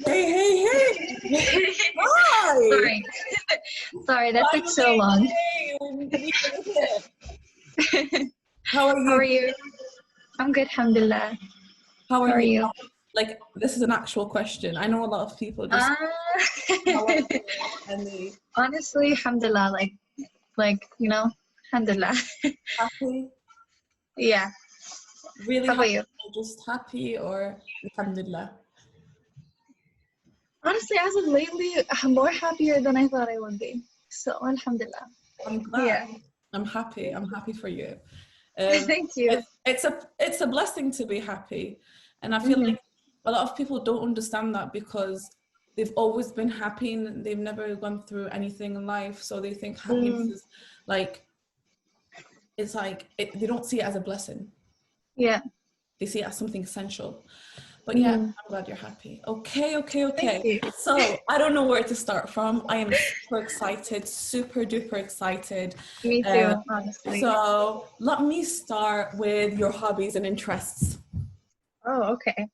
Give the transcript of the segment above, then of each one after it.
Hey. Hi. Sorry. Sorry, that took so long. How are you? How are you? I'm good, alhamdulillah. How How are you? Like, this is an actual question. I know a lot of people just and they Honestly, alhamdulillah, alhamdulillah. happy. Yeah. Really How about happy, you? or just happy, or alhamdulillah. Honestly, as of lately, I'm more happier than I thought I would be. So, alhamdulillah. I'm glad. Yeah. I'm happy. I'm happy for you. Thank you. It's a blessing to be happy, and I feel like a lot of people don't understand that because they've always been happy and they've never gone through anything in life, so they think happiness is like they don't see it as a blessing. Yeah. They see it as something essential. But yeah, I'm glad you're happy. Okay. Thank you. So I don't know where to start from. I am super excited, super duper excited. Me too, honestly. So let me start with your hobbies and interests. Oh, okay.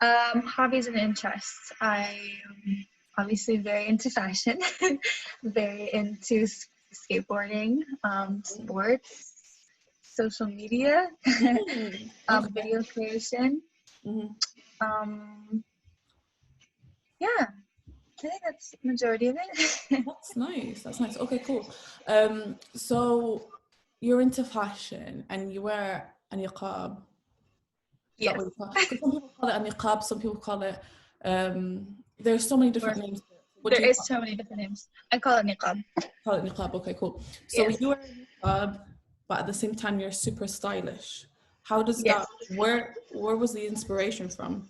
Hobbies and interests. I'm obviously very into fashion, very into skateboarding, sports, social media, video creation. Yeah, I think that's the majority of it. That's nice. Okay, cool. So you're into fashion and you wear a niqab. Yes. Because some people call it a niqab, some people call it there's so many different names. There is so many different names. I call it niqab. Call it niqab. Okay, cool. So you wear niqab, but at the same time you're super stylish. How does that? Where was the inspiration from?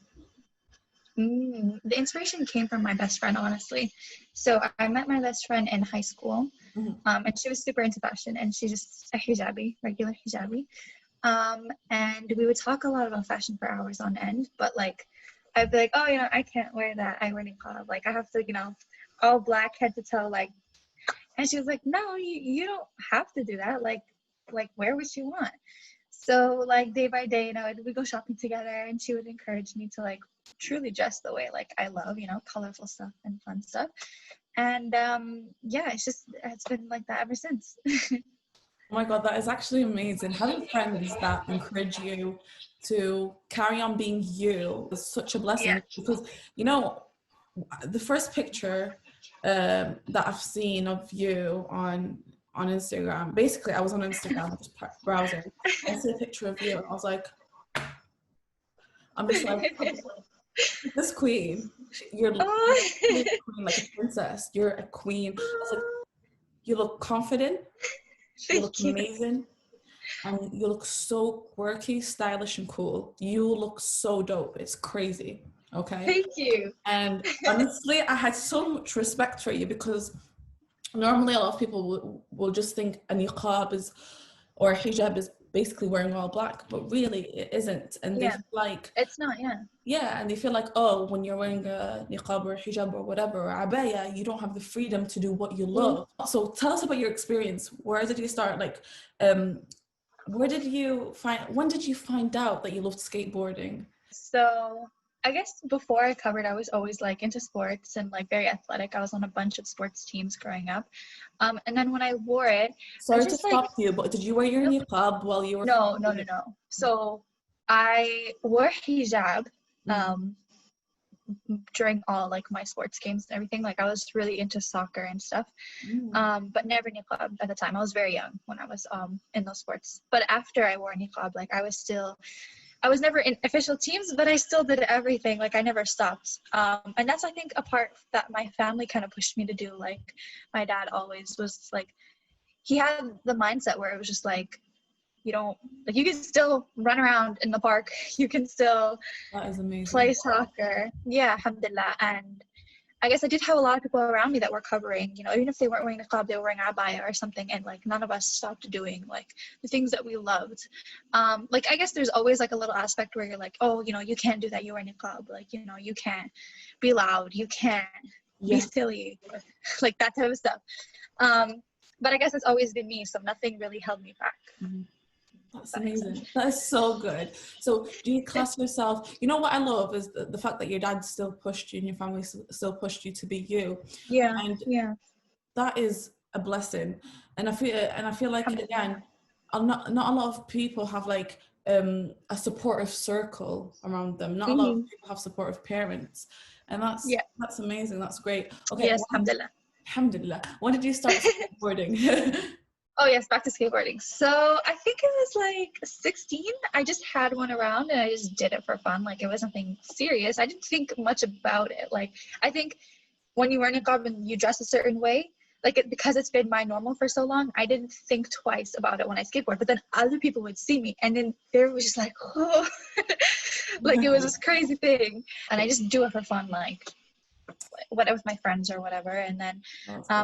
The inspiration came from my best friend, honestly. So I met my best friend in high school, and she was super into fashion, and she's just a hijabi, regular hijabi. And we would talk a lot about fashion for hours on end, but like, I'd be like, oh, I can't wear that. I wear niqab. Like, I have to, all black head to toe, like. And she was like, no, you don't have to do that. Like wear what you want. So like day by day, we go shopping together, and she would encourage me to like truly dress the way like I love, colorful stuff and fun stuff. And it's been like that ever since. Oh my God, that is actually amazing. Having friends that encourage you to carry on being you is such a blessing because, the first picture that I've seen of you on Instagram, basically I was on Instagram just browsing. I see a picture of you and I was like, this queen, you're like a princess, you're a queen. I was like, you look confident. You look amazing, and you look so quirky, stylish, and cool. You look so dope. It's crazy. Okay. Thank you. And honestly, I had so much respect for you because normally a lot of people will just think a niqab or a hijab is basically wearing all black, but really it isn't. And they feel like it's not. Yeah, and they feel like, oh, when you're wearing a niqab or hijab or whatever, or abaya, you don't have the freedom to do what you love. So tell us about your experience. Where did you start? Like, when did you find out that you loved skateboarding? So I guess before I covered, I was always like into sports and like very athletic. I was on a bunch of sports teams growing up. And then when I wore it, sorry to stop you, but did you wear your niqab while you were? No. So I wore hijab during all like my sports games and everything. Like I was really into soccer and stuff, but never niqab at the time. I was very young when I was in those sports. But after I wore niqab, like I was never in official teams, but I still did everything. Like I never stopped. And that's, I think, a part that my family kind of pushed me to do. Like my dad always was like, he had the mindset where it was just like, you can still run around in the park. You can still play soccer. Yeah, alhamdulillah. And I guess I did have a lot of people around me that were covering, even if they weren't wearing niqab, they were wearing abaya or something. And like, none of us stopped doing like the things that we loved. Like, I guess there's always like a little aspect where you're like, oh, you can't do that. You wear niqab. Like, you can't be loud. You can't be silly. Like that type of stuff. But I guess it's always been me. So nothing really held me back. That's amazing. That is so good. So do you class yourself, you know what I love is the fact that your dad still pushed you and your family still pushed you to be you. Yeah, And yeah. that is a blessing. And I feel like, again, not a lot of people have like a supportive circle around them. Not a lot of people have supportive parents. And that's amazing. That's great. Okay. Yes, alhamdulillah. Alhamdulillah. When did you start skateboarding? Oh yes, back to skateboarding. So I think it was like 16. I just had one around and I just did it for fun. Like it was nothing serious. I didn't think much about it. Like I think when you wear niqab and you dress a certain way, like because it's been my normal for so long, I didn't think twice about it when I skateboard. But then other people would see me and then they was just like, oh, like it was this crazy thing. And I just do it for fun, like whatever with my friends or whatever. And then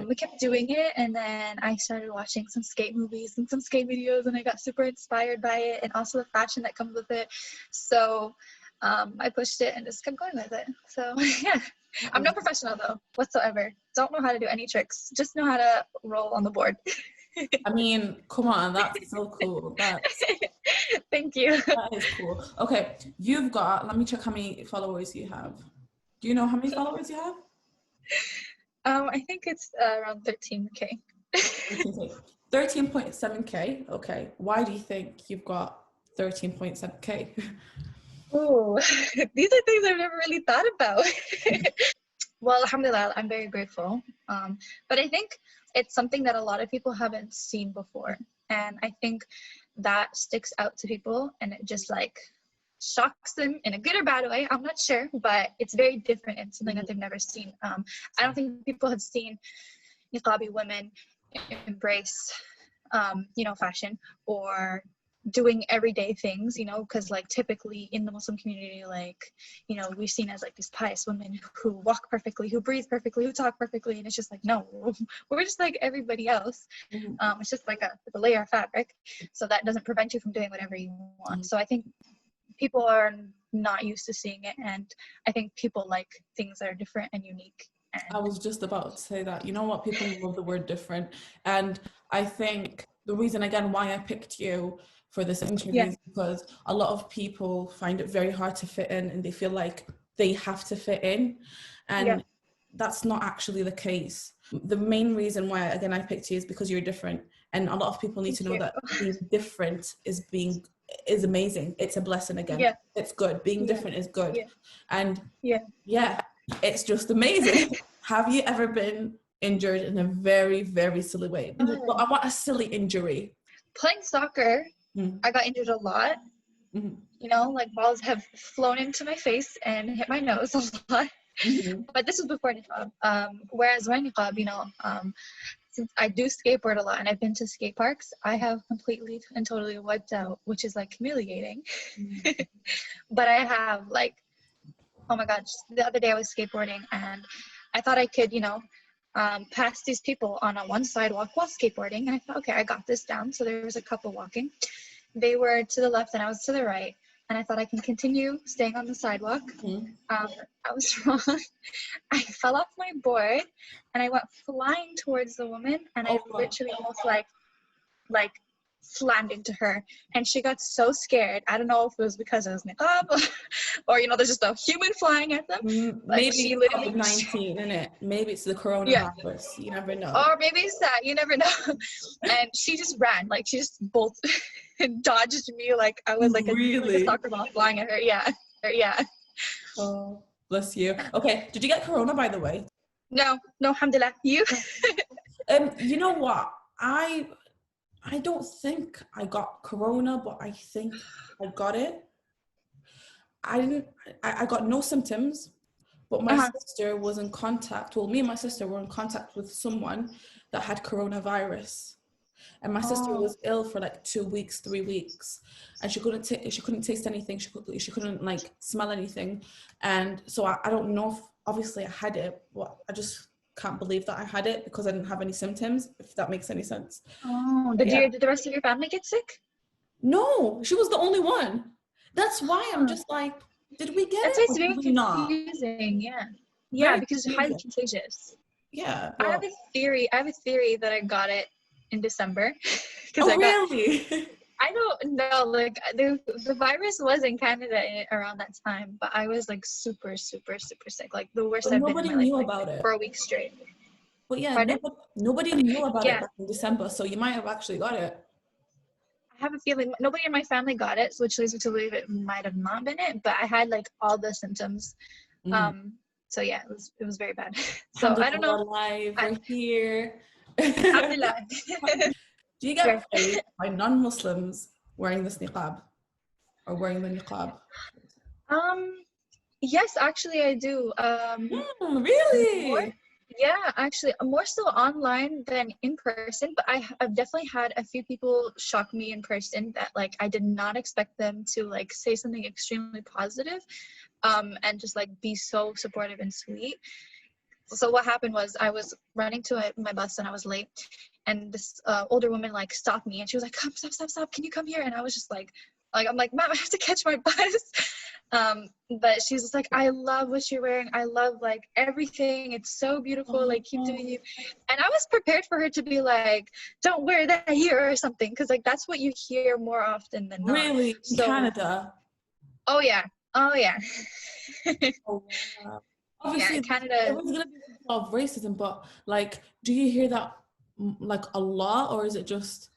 we kept doing it, and then I started watching some skate movies and some skate videos, and I got super inspired by it, and also the fashion that comes with it. So I pushed it and just kept going with it. So yeah, I'm no professional though whatsoever. Don't know how to do any tricks, just know how to roll on the board. I mean, come on, that's so cool. Thank you. That is cool. Okay, let me check how many followers you have. Do you know how many followers you have? I think it's around 13K. 13.7K. Okay. Why do you think you've got 13.7K? Oh, these are things I've never really thought about. Well, alhamdulillah, I'm very grateful. But I think it's something that a lot of people haven't seen before. And I think that sticks out to people, and it just like shocks them in a good or bad way. I'm not sure, but it's very different and something that they've never seen. I don't think people have seen niqabi women embrace, fashion or doing everyday things, because like typically in the Muslim community, like, we're seen as like these pious women who walk perfectly, who breathe perfectly, who talk perfectly, and it's just like, no, we're just like everybody else. It's just like a layer of fabric, so that doesn't prevent you from doing whatever you want. So I think people are not used to seeing it, and I think people like things that are different and unique. I was just about to say that. You know what? People love the word different. And I think the reason, again, why I picked you for this interview is because a lot of people find it very hard to fit in, and they feel like they have to fit in. And that's not actually the case. The main reason why, again, I picked you is because you're different. And a lot of people need to know that being different is amazing. It's a blessing again. It's good. Being different is good. And it's just amazing. Have you ever been injured in a very, very silly way? Well, I want a silly injury. Playing soccer, I got injured a lot. Like balls have flown into my face and hit my nose a lot. But this was before niqab. Whereas when niqab, since I do skateboard a lot and I've been to skate parks, I have completely and totally wiped out, which is like humiliating. But I have like, oh my God, the other day I was skateboarding and I thought I could, pass these people on a one sidewalk while skateboarding. And I thought, okay, I got this down. So there was a couple walking. They were to the left and I was to the right. And I thought I can continue staying on the sidewalk. I was wrong. I fell off my board and I went flying towards the woman, and I literally almost like slammed into her, and she got so scared. I don't know if it was because it was niqab or there's just a human flying at them. Maybe she literally COVID-19, isn't it? Maybe it's the coronavirus. You never know. Or maybe it's that. You never know. And she just ran, like she just dodged me like I was like a soccer ball flying at her. Yeah. Oh, bless you. Okay, did you get corona, by the way? No, alhamdulillah. You? You know what? I don't think I got corona, but I think I got it. I got no symptoms, but my sister was in contact. Well, me and my sister were in contact with someone that had coronavirus. And my sister was ill for like 2 weeks, 3 weeks, and she couldn't taste anything. She couldn't like smell anything, and so I don't know if obviously I had it, but I just can't believe that I had it because I didn't have any symptoms. If that makes any sense. Did the rest of your family get sick? No, she was the only one. That's why I'm just like, did we get it? That's very confusing. Yeah, because it's highly contagious. Yeah. Well, I have a theory that I got it in December. Really? I don't know, like the virus was in Canada around that time, but I was like super, super, super sick, like the worst But I've been in nobody my life, knew like about it. for a week straight. But yeah, Pardon? nobody knew about it Yeah, back in December, so you might have actually got it. I have a feeling nobody in my family got it, so which leads me to believe it might have not been it, but I had like all the symptoms. Mm. So yeah, it was very bad. So I Alhamdulillah, don't we're know. alive, we're here. Alhamdulillah. Do you get paid by non-Muslims wearing this niqab or wearing the niqab? um, yes, actually I do. More, Really? yeah, actually, more so online than in person. But I've definitely had a few people shock me in person that like I did not expect them to like say something extremely positive, and just like be so supportive and sweet. So what happened was I was running to my bus and I was late, and this older woman like stopped me and she was like, "Come, stop! Can you come here?" And I was just like I'm like, "Ma'am, I have to catch my bus." But she's just like, "I love what you're wearing. I love like everything. It's so beautiful. Like keep doing you." And I was prepared for her to be like, "Don't wear that here" or something, because like that's what you hear more often than not. Really? In So, Canada? oh yeah, oh yeah, Oh, wow. yeah, Obviously, there Canada. was going to be a lot of racism, but like, do you hear that like a lot, or is it just?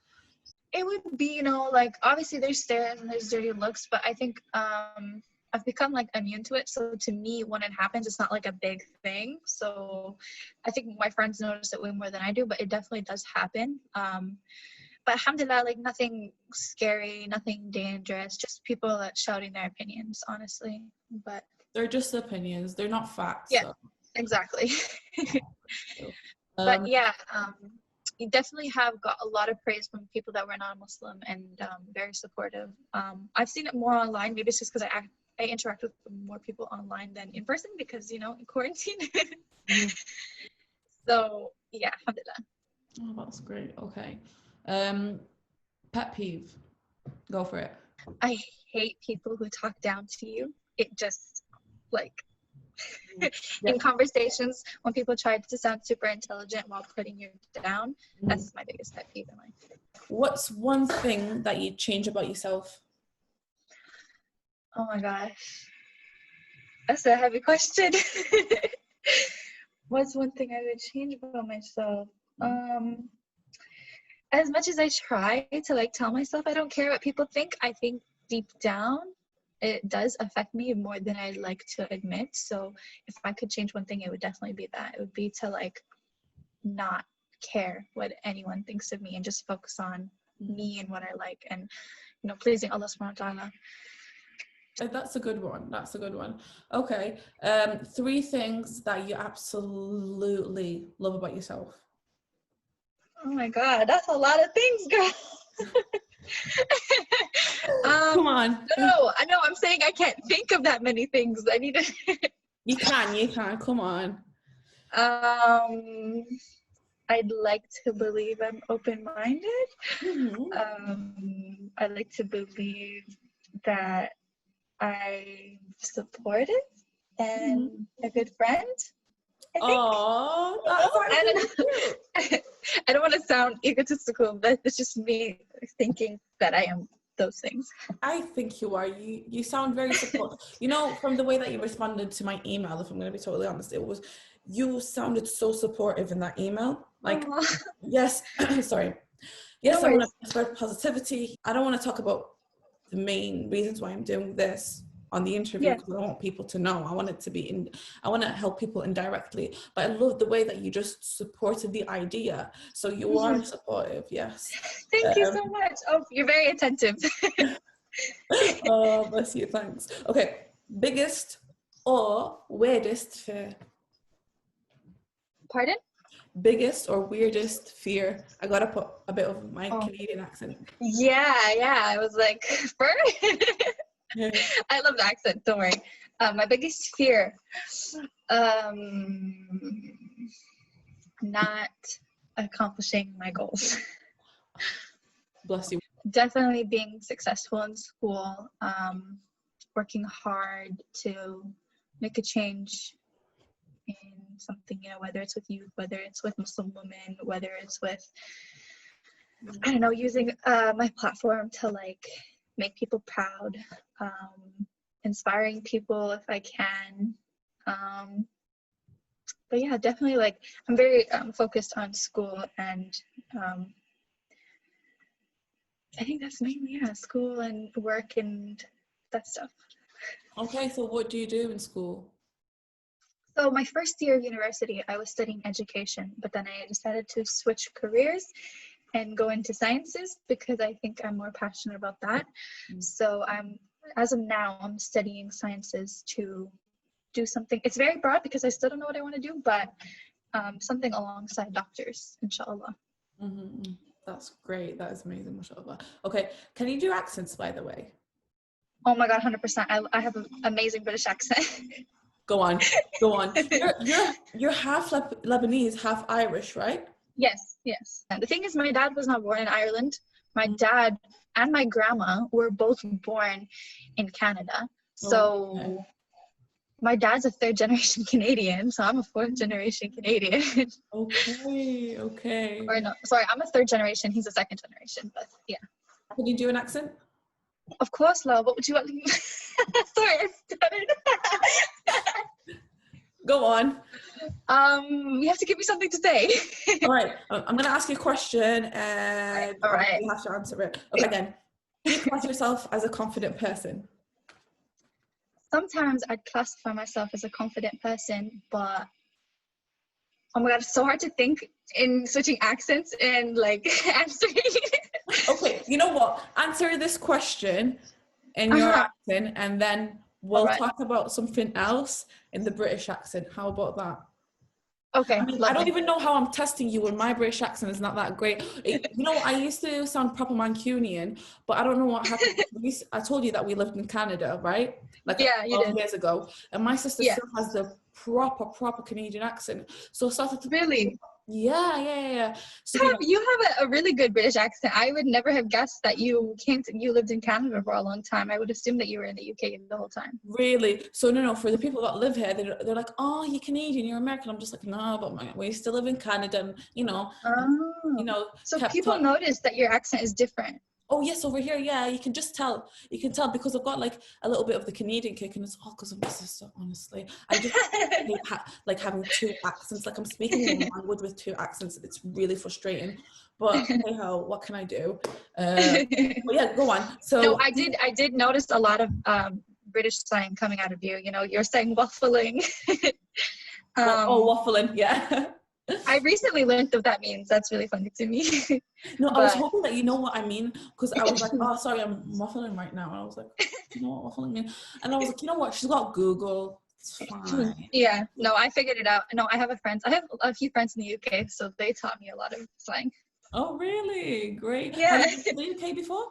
It would be, like obviously there's stares and there's dirty looks, but I think I've become like immune to it. So to me, when it happens, it's not like a big thing. So I think my friends notice it way more than I do, but it definitely does happen. But alhamdulillah, like nothing scary, nothing dangerous, just people that shouting their opinions, honestly. But They're just opinions. They're not facts. yeah, So. exactly. But Um, yeah, you definitely have got a lot of praise from people that were non-Muslim and very supportive. I've seen it more online. Maybe it's just because I interact with more people online than in person because in quarantine. mhm. So yeah, alhamdulillah. Oh, that's great. Okay. Pet peeve. Go for it. I hate people who talk down to you. It just like Yeah. in conversations when people try to sound super intelligent while putting you down. Mhm. That's my biggest pet peeve in life. What's one thing that you'd change about yourself? Oh my gosh, that's a heavy question. What's one thing I would change about myself? As much as I try to like tell myself I don't care what people think, I think deep down it does affect me more than I like to admit. So if I could change one thing, it would definitely be that. It would be to like not care what anyone thinks of me and just focus on me and what I like and pleasing Allah subhanahu wa ta'ala. That's a good one. That's a good one. Okay. 3 things that you absolutely love about yourself. Oh my God, that's a lot of things, girl. Come on. No, I know. I'm saying I can't think of that many things. I need to. You can. Come on. I'd like to believe I'm open-minded. Mm-hmm. I like to believe that I'm supportive and a good friend. I think. Oh, that's I don't actually know. cute. I don't want to sound egotistical, but it's just me thinking that I am those things. I think you are. You sound very supportive. From the way that you responded to my email, if I'm going to be totally honest, you sounded so supportive in that email. Like, yes, sorry. Yes, No I want worries. to spread positivity. I don't want to talk about the main reasons why I'm doing this on the interview because I want people to know. I want it to be I want to help people indirectly. But I love the way that you just supported the idea. So you are supportive, yes. Thank you so much. Oh, you're very attentive. Oh, bless you, thanks. Okay, biggest or weirdest fear? Pardon? Biggest or weirdest fear? I gotta put a bit of my Canadian accent. Yeah. I was like, fur? Yeah. I love the accent, don't worry. My biggest fear, not accomplishing my goals. Bless you. Definitely being successful in school, working hard to make a change in something, whether it's with youth, whether it's with Muslim women, whether it's with I don't know, using my platform to like make people proud, inspiring people if I can. But yeah, definitely like I'm very focused on school, and I think that's mainly school and work and that stuff. Okay, so what do you do in school? So my first year of university, I was studying education, but then I decided to switch careers and go into sciences because I think I'm more passionate about that. So as of now, I'm studying sciences to do something. It's very broad because I still don't know what I want to do, but something alongside doctors, inshallah. Mm-hmm. That's great. That is amazing, mashallah. Okay, can you do accents, by the way? Oh my God, 100%. I have an amazing British accent. Go on. You're half Lebanese, half Irish, right? Yes. And the thing is, my dad was not born in Ireland. My dad and my grandma were both born in Canada. So Okay. my dad's a third generation Canadian, so I'm a fourth generation Canadian. Okay. Or no, sorry, I'm a third generation. He's a second generation, but yeah. Can you do an accent? Of course, love. What would you want? Sorry, I stuttered. Go on. You have to give me something to say. All right. I'm going to ask you a question, and All right. you have to answer it. Okay, then. Do you class yourself as a confident person? Sometimes I'd classify myself as a confident person, but oh my God, it's so hard to think in switching accents and like answering. Okay, you know what? Answer this question in your accent, and then we'll talk about something else in the British accent. How about that? Okay. I mean, I don't even know how I'm testing you when my British accent is not that great. You know, I used to sound proper Mancunian, but I don't know what happened. I told you that we lived in Canada, right? Like 12 years ago. And my sister still has the proper Canadian accent. So I started to... Really? Yeah. So, you have a really good British accent. I would never have guessed that you lived in Canada for a long time. I would assume that you were in the UK the whole time. Really? So no, for the people that live here, they're like, oh, you're Canadian, you're American. I'm just like, no, but we still live in Canada, and you know. So people notice that your accent is different. Oh yes, over here, yeah, you can just tell. You can tell because I've got like a little bit of the Canadian kick, and it's all because of my sister. Honestly, I just hate like having two accents. Like I'm speaking a language with two accents. It's really frustrating. But hey ho, what can I do? But yeah, go on. So no, I did notice a lot of British slang coming out of you. You know, you're saying waffling. Waffling, yeah. I recently learned what that means. That's really funny to me. No, I was hoping that you know what I mean, because I was like, oh, sorry, I'm waffling right now. And I was like, you know what waffling means? And I was like, you know what? She's got Google. It's fine. Yeah, no, I figured it out. No, I have a few friends in the UK, so they taught me a lot of slang. Oh, really? Great. Yeah. Have you been to the UK before?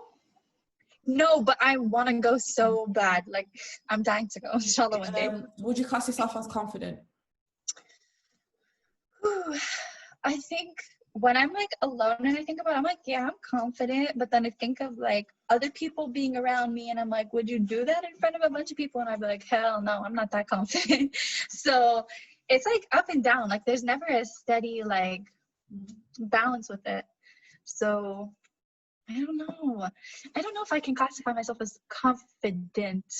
No, but I want to go so bad. Like, I'm dying to go, inshallah, one day. Would you class yourself as confident? I think when I'm like alone and I think about it, I'm like, yeah, I'm confident. But then I think of like other people being around me and I'm like, would you do that in front of a bunch of people? And I'd be like, hell no, I'm not that confident. So it's like up and down. Like there's never a steady like balance with it. So I don't know. I don't know if I can classify myself as confident.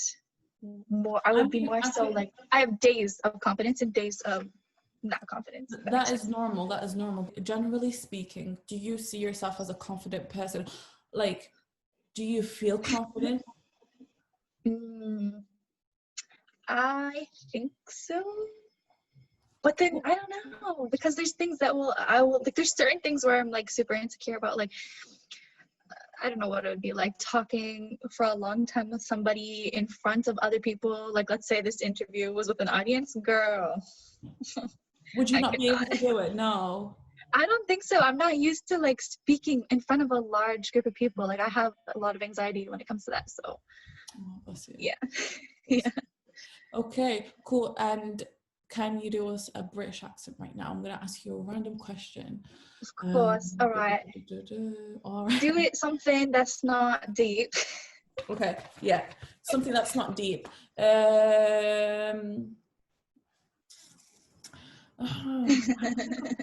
I would be more so like I have days of confidence and days of not confidence. That is normal. Generally speaking, do you see yourself as a confident person? Like, do you feel confident? I think so. But then I don't know, because there's things that like there's certain things where I'm like super insecure about, like I don't know what it would be like talking for a long time with somebody in front of other people. Like let's say this interview was with an audience, girl. Would you not be able to do it? No. I don't think so. I'm not used to like speaking in front of a large group of people. Like I have a lot of anxiety when it comes to that. So yeah. Yeah. Okay, cool. And can you do us a British accent right now? I'm going to ask you a random question. Of course. All right. All right. Do it something that's not deep. Okay. Yeah. Something that's not deep.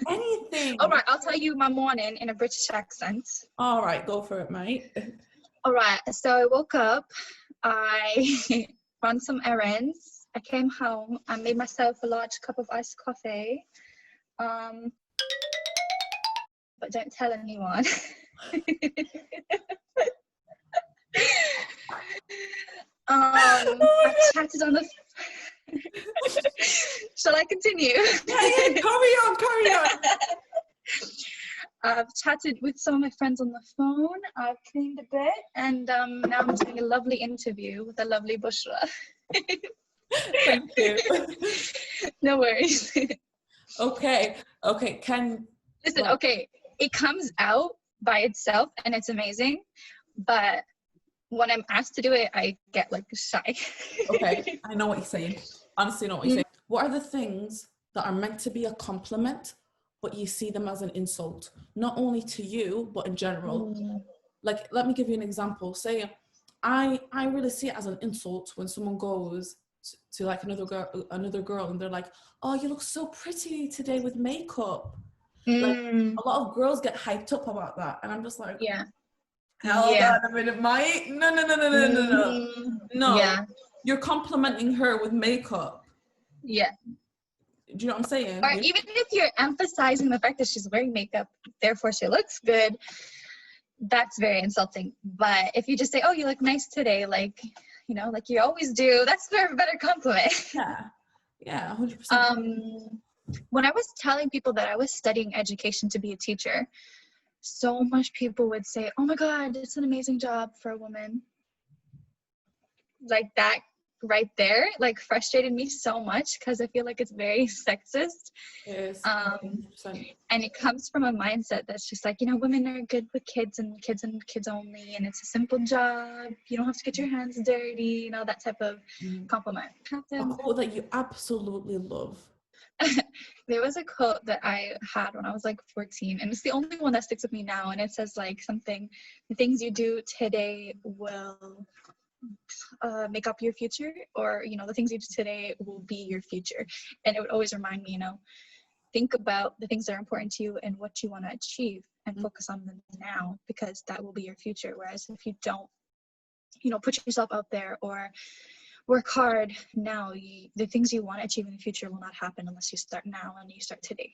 Anything. All right, I'll tell you my morning in a British accent. All right, go for it, mate. All right, so I woke up, I ran some errands, I came home, I made myself a large cup of iced coffee, but don't tell anyone. I chatted on the... Shall I continue? Yeah, carry on. I've chatted with some of my friends on the phone. I've cleaned a bit, and now I'm doing a lovely interview with a lovely Boshra. Thank you. No worries. Okay. Listen, okay, it comes out by itself, and it's amazing, but when I'm asked to do it, I get like shy. Okay, I know what you're saying. Honestly, I know what you're saying. What are the things that are meant to be a compliment, but you see them as an insult, not only to you, but in general? Like, let me give you an example. Say, I really see it as an insult when someone goes to like another girl, and they're like, "Oh, you look so pretty today with makeup." Like, a lot of girls get hyped up about that, and I'm just like, Yeah. Hold on a minute, mate. No. Yeah. You're complimenting her with makeup. Yeah. Do you know what I'm saying? Or even if you're emphasizing the fact that she's wearing makeup, therefore she looks good, that's very insulting. But if you just say, "Oh, you look nice today," like, you know, like you always do, that's a better compliment. Yeah, 100%. When I was telling people that I was studying education to be a teacher, so much people would say, "Oh my God, it's an amazing job for a woman." Like that right there, like frustrated me so much because I feel like it's very sexist. Yes, and it comes from a mindset that's just like, you know, women are good with kids and kids only, and it's a simple job. You don't have to get your hands dirty, you know, that type of compliment. A quote that you absolutely love. There was a quote that I had when I was like 14, and it's the only one that sticks with me now, and it says like something, "The things you do today will make up your future," or, you know, "The things you do today will be your future." And it would always remind me, you know, think about the things that are important to you and what you want to achieve, and focus on them now, because that will be your future. Whereas if you don't, you know, put yourself out there or work hard now, the things you want to achieve in the future will not happen unless you start now and you start today.